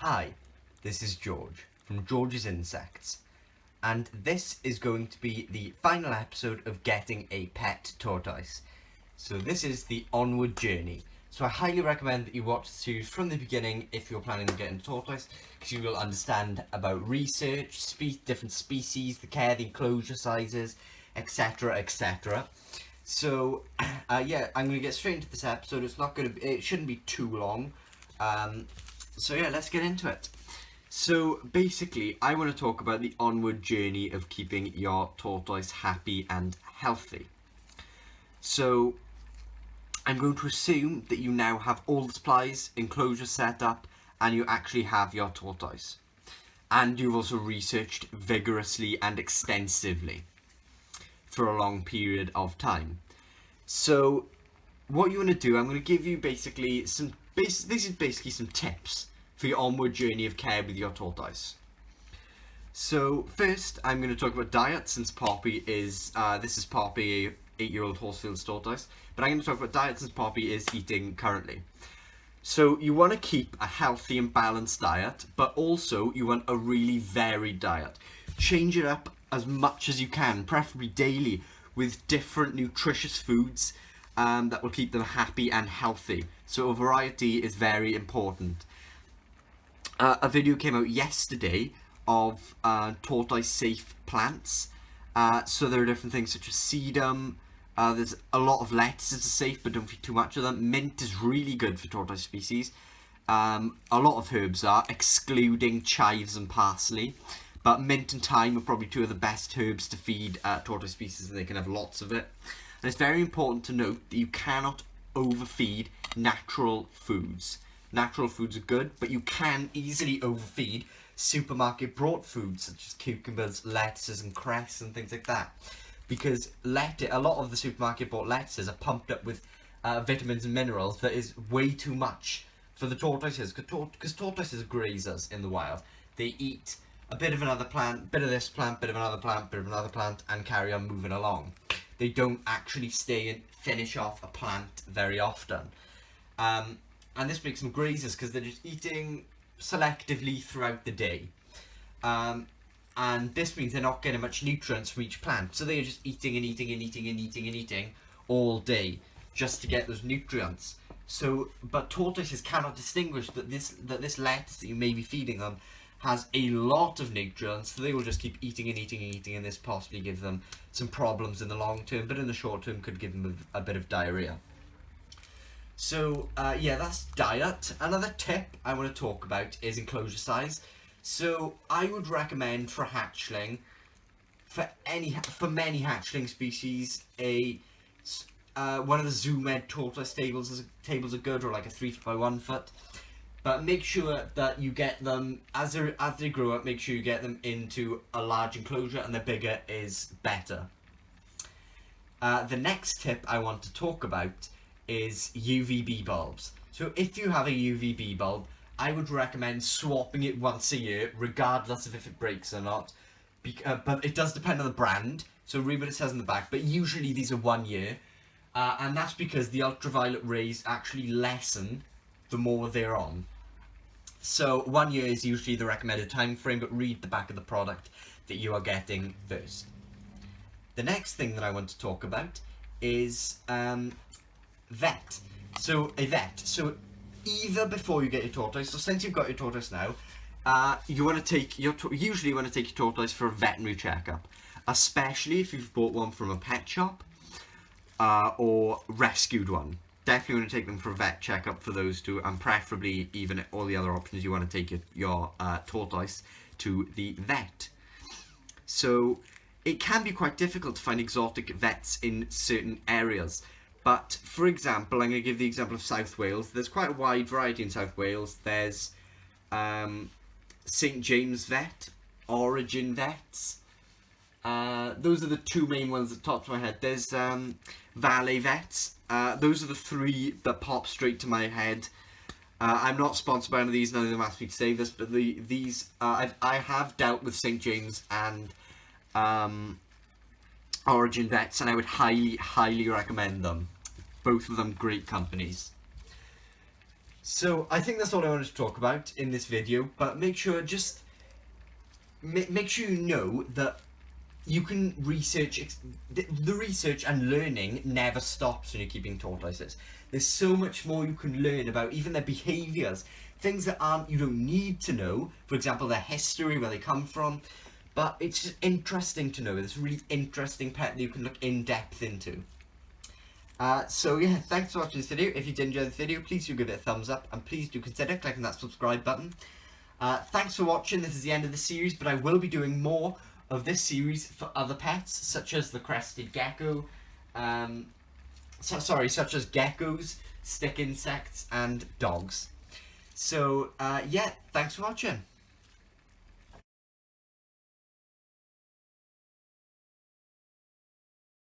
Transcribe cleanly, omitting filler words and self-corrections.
Hi, this is George from George's Insects, and this is going to be the final episode of getting a pet tortoise. So this is the Onward journey. So I highly recommend that you watch the series from the beginning if you're planning on getting a tortoise, because you will understand about research, different species, the care, the enclosure sizes, etc, etc. So yeah, I'm going to get straight into this episode. It shouldn't be too long. So yeah, let's get into it. So basically, I want to talk about the onward journey of keeping your tortoise happy and healthy. So I'm going to assume that you now have all the supplies, enclosure set up, and you actually have your tortoise. And you've also researched vigorously and extensively for a long period of time. So what you want to do, I'm going to give you basically this is basically some tips for your onward journey of care with your tortoise. So first, I'm going to talk about diet, since Poppy is this is Poppy, a 8-year-old Horsfield's tortoise. But I'm going to talk about diet since Poppy is eating currently. So you want to keep a healthy and balanced diet, but also you want a really varied diet. Change it up as much as you can, preferably daily, with different nutritious foods that will keep them happy and healthy. So a variety is very important. A video came out yesterday of tortoise safe plants. So there are different things such as sedum. There's a lot of lettuces are safe, but don't feed too much of them. Mint is really good for tortoise species. A lot of herbs are, excluding chives and parsley. But mint and thyme are probably two of the best herbs to feed tortoise species, and they can have lots of it. And it's very important to note that you cannot overfeed natural foods. Natural foods are good, but you can easily overfeed supermarket brought foods such as cucumbers, lettuces and cress and things like that. Because a lot of the supermarket bought lettuces are pumped up with vitamins and minerals that is way too much for the tortoises, because tortoises are grazers in the wild. They eat a bit of another plant, bit of this plant, bit of another plant, bit of another plant, and carry on moving along. They don't actually stay and finish off a plant very often. And this makes them grazers because they're just eating selectively throughout the day. And this means they're not getting much nutrients from each plant. So they're just eating and eating and eating and eating and eating all day just to get those nutrients. But tortoises cannot distinguish that this lettuce that you may be feeding them has a lot of nutrients, so they will just keep eating and eating and eating, and this possibly gives them some problems in the long term, but in the short term could give them a bit of diarrhea. So yeah, that's diet. Another tip I want to talk about is enclosure size. So I would recommend for hatchling, for many hatchling species, one of the Zoomed tortoise tables are good, or like a 3 foot by 1 foot. But make sure that you get them, as they grow up, make sure you get them into a large enclosure, and the bigger is better. The next tip I want to talk about is UVB bulbs. So if you have a UVB bulb, I would recommend swapping it once a year, regardless of if it breaks or not. But it does depend on the brand, so read what it says on the back, but usually these are 1 year. And that's because the ultraviolet rays actually lessen the more they're on. So 1 year is usually the recommended time frame, but read the back of the product that you are getting first. The next thing that I want to talk about is vet. So a vet. So either before you get your tortoise, so since you've got your tortoise now, you want to take your tortoise for a veterinary checkup, especially if you've bought one from a pet shop or rescued one. Definitely want to take them for a vet checkup for those two, and preferably even all the other options, you want to take your tortoise to the vet. So it can be quite difficult to find exotic vets in certain areas. But for example, I'm going to give the example of South Wales. There's quite a wide variety in South Wales. There's St James Vet, Origin Vets. Those are the two main ones at the top of my head. There's Valet Vets. Those are the three that pop straight to my head. I'm not sponsored by any of these. None of them asked me to say this, but I have dealt with St James and Origin Vets, and I would highly recommend them. Both of them great companies. So I think that's all I wanted to talk about in this video, but make sure make sure you know that you can research, the research and learning never stops when you're keeping tortoises. There's so much more you can learn about even their behaviours, things that you don't need to know, for example their history, where they come from, but it's just interesting to know. This really interesting pet that you can look in depth into. So yeah, thanks for watching this video. If you did enjoy this video, please do give it a thumbs up, and please do consider clicking that subscribe button. Thanks for watching. This is the end of the series, but I will be doing more of this series for other pets, such as the crested gecko, such as geckos, stick insects, and dogs. So yeah, thanks for watching.